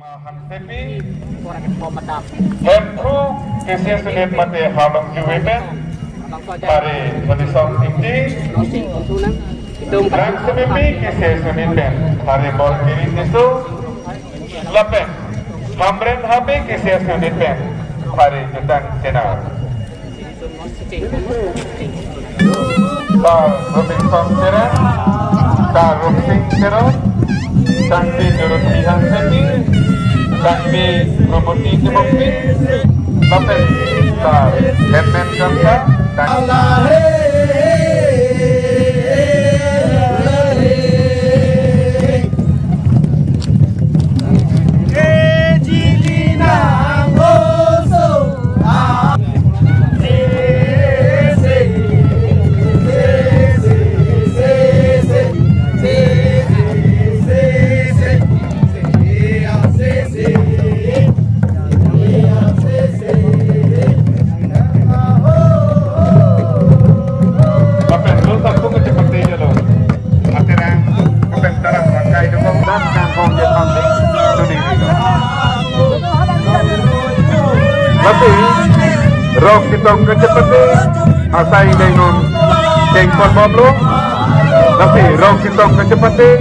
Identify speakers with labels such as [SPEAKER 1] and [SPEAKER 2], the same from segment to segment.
[SPEAKER 1] Hamsepi, Hemku, Kesia Sunit Mate Halong Juwemen, Mari Menisong Tinggi, Rang Semimpi, Kesia Sunit Ben, Hari Bol Kiri Nisu, Lepen, Hamren Habi, Kesia Sunit Ben, Hari Jutang Senar. Tar Rubing Song Seren, Tar Rubing Seren, Tangki Jurut Pihan Sepi, Tangki Robuti Timokti, Lapen Tar Hetmen Jamsa, Rok kitong kecepatan asai dengan tengkol boblo tapi rok kitong kecepatan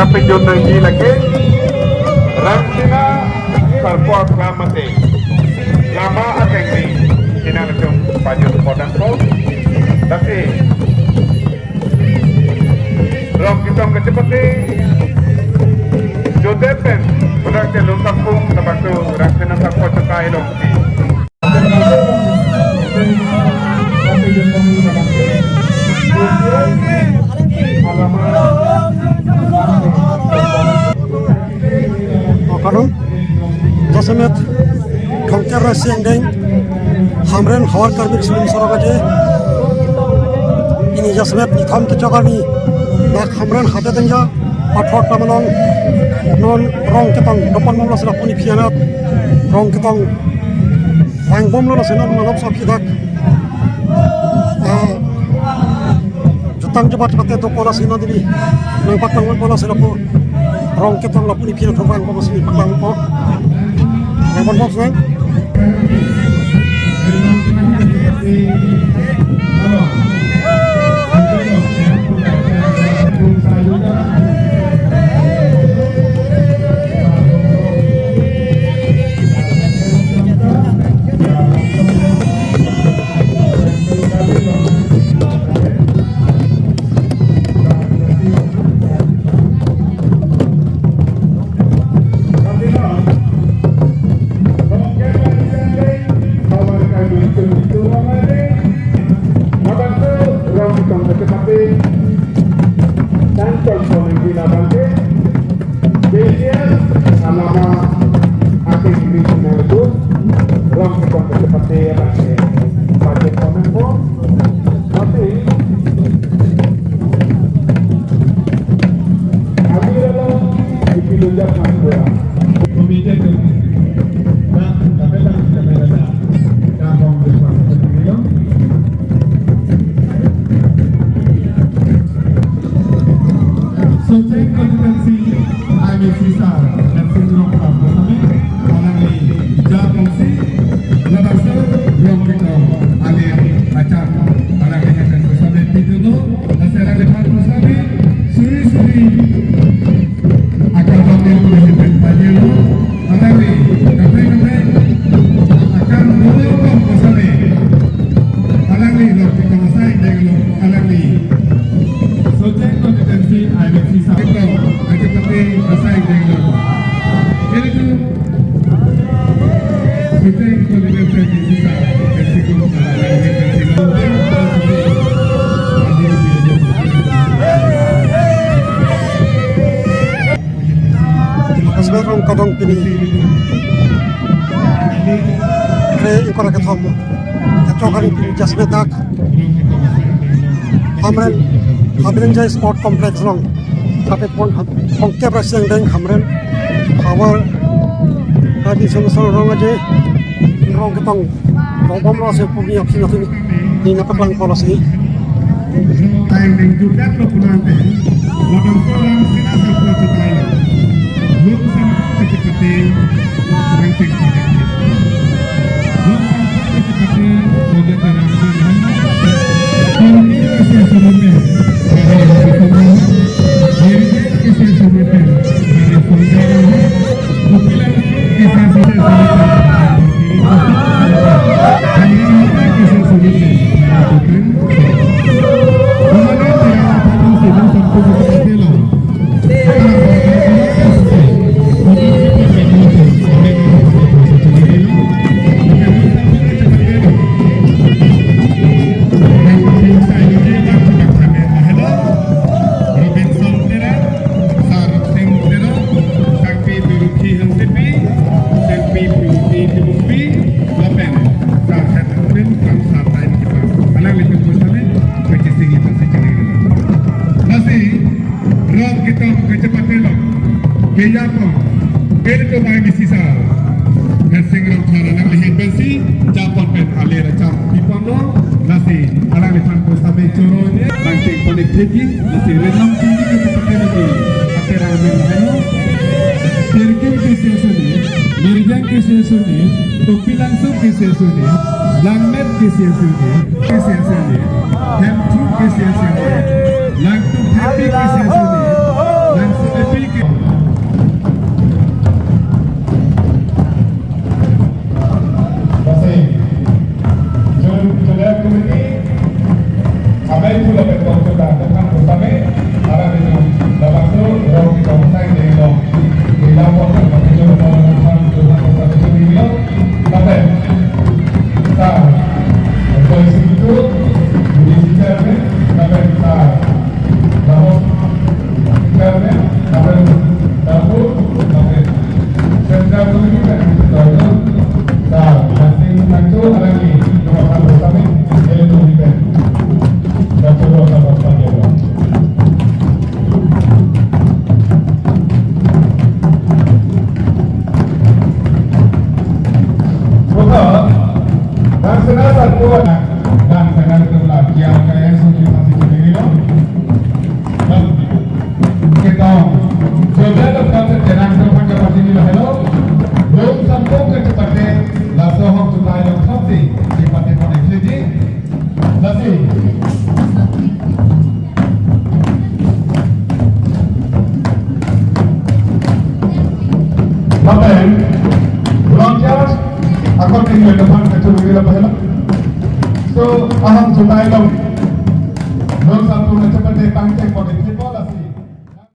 [SPEAKER 1] tapi jodoh ini lagi raksina perbuat lamate lama akan di kena macam pajut podang ko tapi rok kitong kecepatan jodoh pen sudah celung kampung termasuk raksina perbuat cakai dong.
[SPEAKER 2] Kadang jasamet kongker rasiang deng hamren hawar karbik sebelum sorok aja ini jasamet ikham kecakani nak hamren hati tenja patrot tamalong non rong ketang depan mamla sudah puni pianat rong ketang Wang bom lo nasional menolak sakidak, jutang cepat itu pola sini nanti nampak tangan pola selaku rong ketang lapuni pian terbang pola sini pakang po, yang bom senang. Sebenarnya kadang ini kayak ikut ketemu, kecokan ini jasmet dak, hamren jai sport kompleks long, tapi pun hongkep rasiang deng hamren, hawar tadi semisal orang aja, orang ketong, bom rasa punya opsi nanti ini nak pelang polos ini.
[SPEAKER 3] Time yang juga lo pulang deh, 8 orang tidak sampai seperti ranting project. Seperti project yang ini kisah sebelumnya kisah sebelumnya dari saudara bukan kisah sebelumnya kisah sebelumnya Kejapa, kereta bagi sisa. Kasing ram cara nak lihat bensi, japon pen alir cap pipon lo, nasi alang lihat posta becoro ni, nanti konek tinggi, nasi renam tinggi kecepatan lagi. Akhir ramai mana? Terkim kisah suni, mirjang kisah suni, topi langsung kisah suni, langmet kisah suni, hemtu kisah suni, langtu happy kisah suni, langsung happy kisah. Sampai pula betul sudah dengan bersama arah itu dalam tu orang kita usai dari dong di dalam waktu kita jual orang dengan bersama itu dia sampai sah dari situ di sini sampai sah lalu kerana sampai dapur sampai sentra tu juga tahu sah masing itu arah ini cuma bersama dia tu dia Betul sama saja. Bukan, dan senasat kuat dan dengan kebelah yang kaya suci masih sendiri loh. Dan kita coba dapat jenang kepada pasien ini hello.